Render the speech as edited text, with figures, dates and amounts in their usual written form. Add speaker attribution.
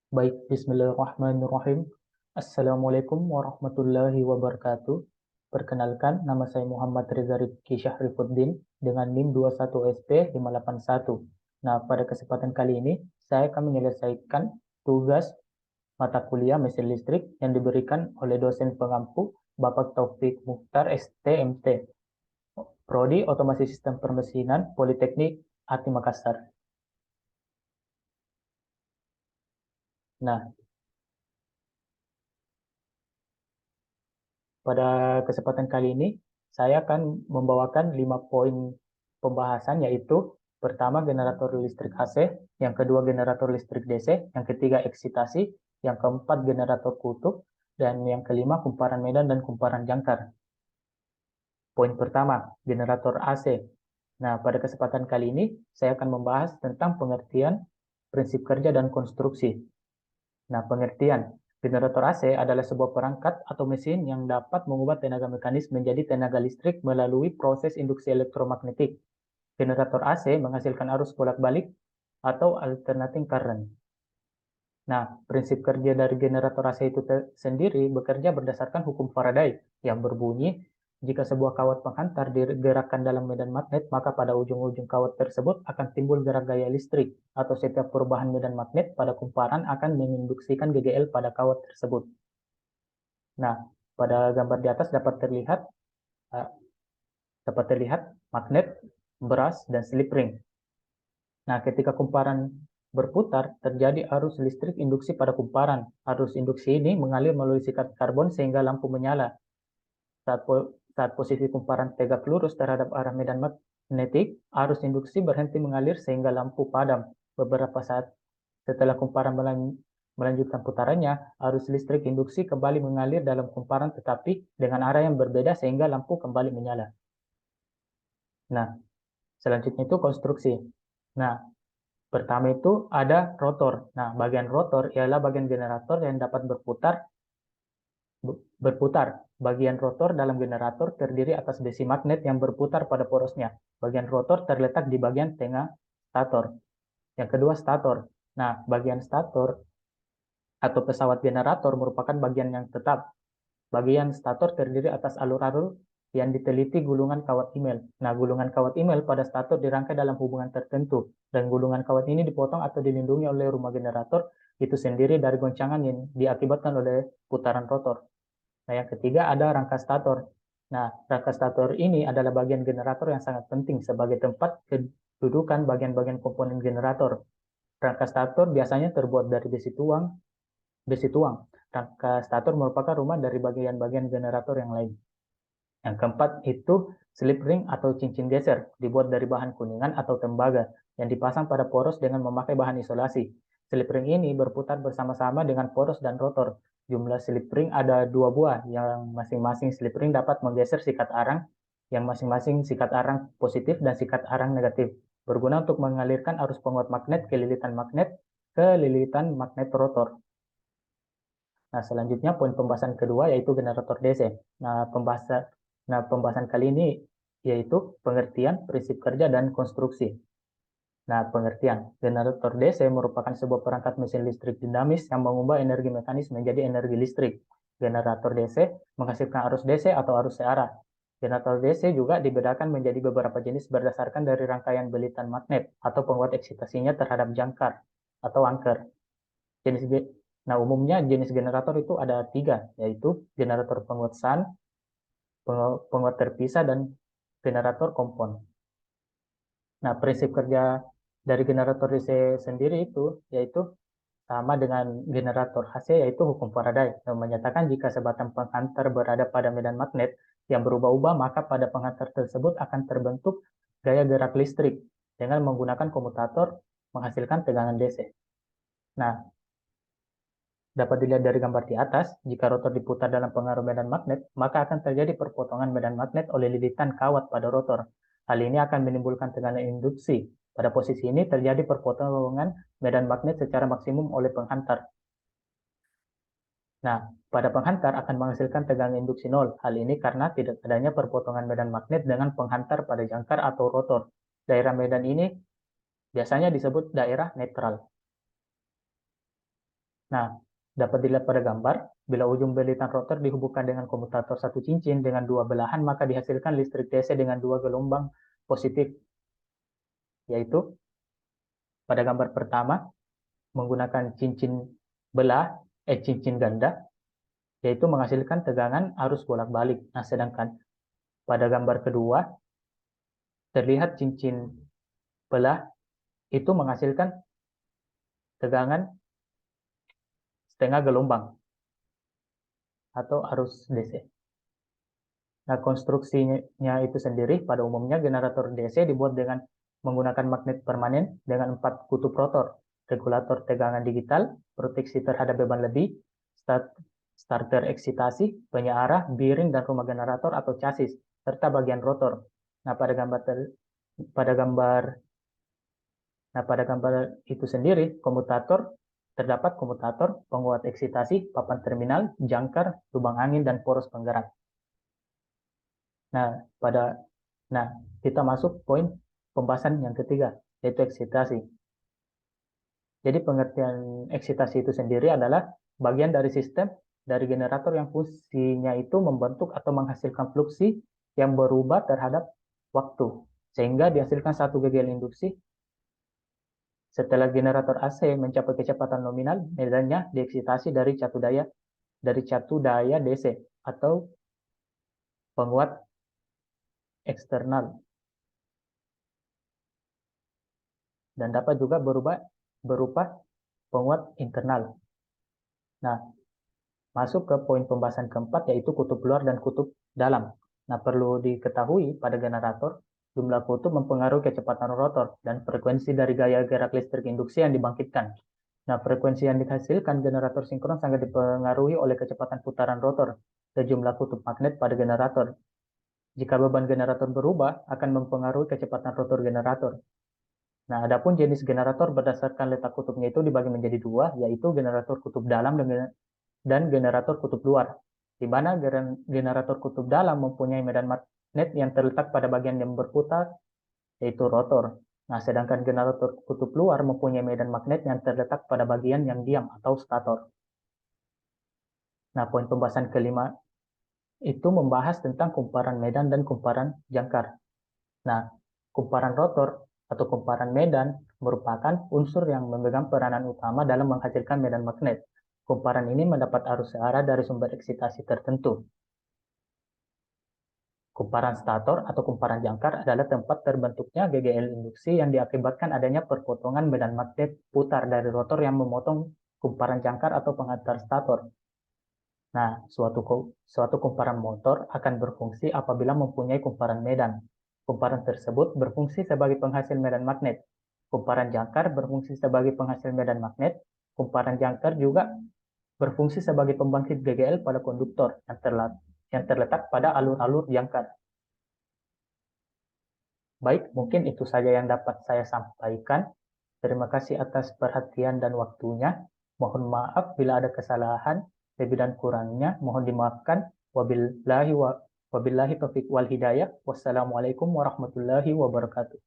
Speaker 1: Baik, Bismillahirrahmanirrahim. Assalamualaikum warahmatullahi wabarakatuh. Perkenalkan, nama saya Muhammad Reza Rizky Syahrifuddin dengan NIM 21SP581. Nah, pada kesempatan kali ini, saya akan menyelesaikan tugas mata kuliah mesin listrik yang diberikan oleh dosen pengampu Bapak Taufik Mukhtar STMT, Prodi Otomasi Sistem Permesinan Politeknik Ati Makassar. Nah, pada kesempatan kali ini, saya akan membawakan 5 poin pembahasan, yaitu pertama generator listrik AC, yang kedua generator listrik DC, yang ketiga eksitasi, yang keempat generator kutub, dan yang kelima kumparan medan dan kumparan jangkar. Poin pertama, generator AC. Nah, pada kesempatan kali ini, saya akan membahas tentang pengertian, prinsip kerja, dan konstruksi. Nah, pengertian. Generator AC adalah sebuah perangkat atau mesin yang dapat mengubah tenaga mekanis menjadi tenaga listrik melalui proses induksi elektromagnetik. Generator AC menghasilkan arus bolak-balik atau alternating current. Nah, prinsip kerja dari generator AC itu sendiri bekerja berdasarkan hukum Faraday yang berbunyi, jika sebuah kawat penghantar digerakkan dalam medan magnet, maka pada ujung-ujung kawat tersebut akan timbul gerak gaya listrik, atau setiap perubahan medan magnet pada kumparan akan menginduksikan GGL pada kawat tersebut. Nah, pada gambar di atas eh, dapat terlihat magnet, beras, dan slip ring. Nah, ketika kumparan berputar, terjadi arus listrik induksi pada kumparan. Arus induksi ini mengalir melalui sikat karbon sehingga lampu menyala. Saat posisi kumparan tegak lurus terhadap arah medan magnetik, arus induksi berhenti mengalir sehingga lampu padam. Beberapa saat setelah kumparan melanjutkan putarannya, arus listrik induksi kembali mengalir dalam kumparan tetapi dengan arah yang berbeda sehingga lampu kembali menyala. Nah, selanjutnya itu konstruksi. Nah, pertama itu ada rotor. Nah, bagian rotor ialah bagian generator yang dapat berputar. Bagian rotor dalam generator terdiri atas besi magnet yang berputar pada porosnya. Bagian rotor terletak di bagian tengah stator. Yang kedua, stator. Nah, bagian stator atau pesawat generator merupakan bagian yang tetap. Bagian stator terdiri atas alur-alur yang diteliti gulungan kawat email. Nah, gulungan kawat email pada stator dirangkai dalam hubungan tertentu, dan gulungan kawat ini dipotong atau dilindungi oleh rumah generator itu sendiri dari goncangan yang diakibatkan oleh putaran rotor. Nah, yang ketiga ada rangka stator. Nah, rangka stator ini adalah bagian generator yang sangat penting sebagai tempat kedudukan bagian-bagian komponen generator. Rangka stator biasanya terbuat dari besi tuang. Rangka stator merupakan rumah dari bagian-bagian generator yang lain. Yang keempat itu slip ring atau cincin geser, dibuat dari bahan kuningan atau tembaga yang dipasang pada poros dengan memakai bahan isolasi. Slip ring ini berputar bersama-sama dengan poros dan rotor. Jumlah slip ring ada 2 buah, yang masing-masing slip ring dapat menggeser sikat arang, yang masing-masing sikat arang positif dan sikat arang negatif, berguna untuk mengalirkan arus penguat magnet ke lilitan magnet rotor. Nah, selanjutnya poin pembahasan kedua yaitu generator DC. Nah, pembahasan kali ini yaitu pengertian, prinsip kerja, dan konstruksi. Nah, pengertian. Generator DC merupakan sebuah perangkat mesin listrik dinamis yang mengubah energi mekanis menjadi energi listrik. Generator DC menghasilkan arus DC atau arus searah. Generator DC juga dibedakan menjadi beberapa jenis berdasarkan dari rangkaian belitan magnet atau penguat eksitasinya terhadap jangkar atau angker. Jenis Nah, umumnya jenis generator itu ada 3, yaitu generator penguat shunt, penguat terpisah, dan generator kompon. Nah, prinsip kerja dari generator DC sendiri itu yaitu sama dengan generator AC, yaitu hukum Faraday yang menyatakan jika sebatang penghantar berada pada medan magnet yang berubah-ubah, maka pada penghantar tersebut akan terbentuk gaya gerak listrik dengan menggunakan komutator menghasilkan tegangan DC. Nah, dapat dilihat dari gambar di atas, jika rotor diputar dalam pengaruh medan magnet, maka akan terjadi perpotongan medan magnet oleh lilitan kawat pada rotor. Hal ini akan menimbulkan tekanan induksi. Pada posisi ini terjadi perpotongan medan magnet secara maksimum oleh penghantar. Nah, pada penghantar akan menghasilkan tegangan induksi nol. Hal ini karena tidak adanya perpotongan medan magnet dengan penghantar pada jangkar atau rotor. Daerah medan ini biasanya disebut daerah netral. Nah, dapat dilihat pada gambar, bila ujung belitan rotor dihubungkan dengan komutator satu cincin dengan dua belahan, maka dihasilkan listrik DC dengan dua gelombang positif, yaitu pada gambar pertama menggunakan cincin ganda, yaitu menghasilkan tegangan arus bolak-balik. Nah, sedangkan pada gambar kedua terlihat cincin belah itu menghasilkan tegangan setengah gelombang atau arus DC. Nah, konstruksinya itu sendiri pada umumnya generator DC dibuat dengan menggunakan magnet permanen dengan 4 kutub rotor, regulator tegangan digital, proteksi terhadap beban lebih, starter eksitasi, penyearah, bearing dan rumah generator atau chassis, serta bagian rotor. Nah, pada gambar Nah, pada gambar itu sendiri, terdapat komutator, penguat eksitasi, papan terminal, jangkar, lubang angin, dan poros penggerak. Nah, nah, kita masuk poin pembahasan yang ketiga, yaitu eksitasi. Jadi pengertian eksitasi itu sendiri adalah bagian dari sistem dari generator yang fungsinya itu membentuk atau menghasilkan fluksi yang berubah terhadap waktu, sehingga dihasilkan satu GGL induksi. Setelah generator AC mencapai kecepatan nominal, medannya dieksitasi dari catu daya DC atau penguat eksternal, dan dapat juga berupa penguat internal. Nah, masuk ke poin pembahasan keempat, yaitu kutub luar dan kutub dalam. Nah, perlu diketahui pada generator, jumlah kutub mempengaruhi kecepatan rotor dan frekuensi dari gaya gerak listrik induksi yang dibangkitkan. Nah, frekuensi yang dihasilkan generator sinkron sangat dipengaruhi oleh kecepatan putaran rotor dan jumlah kutub magnet pada generator. Jika beban generator berubah, akan mempengaruhi kecepatan rotor generator. Nah, adapun jenis generator berdasarkan letak kutubnya itu dibagi menjadi dua, yaitu generator kutub dalam dan generator kutub luar, di mana generator kutub dalam mempunyai medan magnet yang terletak pada bagian yang berputar, yaitu rotor. Nah, sedangkan generator kutub luar mempunyai medan magnet yang terletak pada bagian yang diam atau stator. Nah, poin pembahasan kelima itu membahas tentang kumparan medan dan kumparan jangkar. Nah, kumparan rotor atau kumparan medan merupakan unsur yang memegang peranan utama dalam menghasilkan medan magnet. Kumparan ini mendapat arus searah dari sumber eksitasi tertentu. Kumparan stator atau kumparan jangkar adalah tempat terbentuknya GGL induksi yang diakibatkan adanya perpotongan medan magnet putar dari rotor yang memotong kumparan jangkar atau pengantar stator. Nah, suatu kumparan motor akan berfungsi apabila mempunyai kumparan medan. Kumparan tersebut berfungsi sebagai penghasil medan magnet. Kumparan jangkar berfungsi sebagai penghasil medan magnet. Kumparan jangkar juga berfungsi sebagai pembangkit GGL pada konduktor yang terletak pada alur-alur jangkar. Baik, mungkin itu saja yang dapat saya sampaikan. Terima kasih atas perhatian dan waktunya. Mohon maaf bila ada kesalahan, lebih dan kurangnya mohon dimaafkan. Wabillahi taufiq wal hidayah. Wassalamualaikum warahmatullahi wabarakatuh.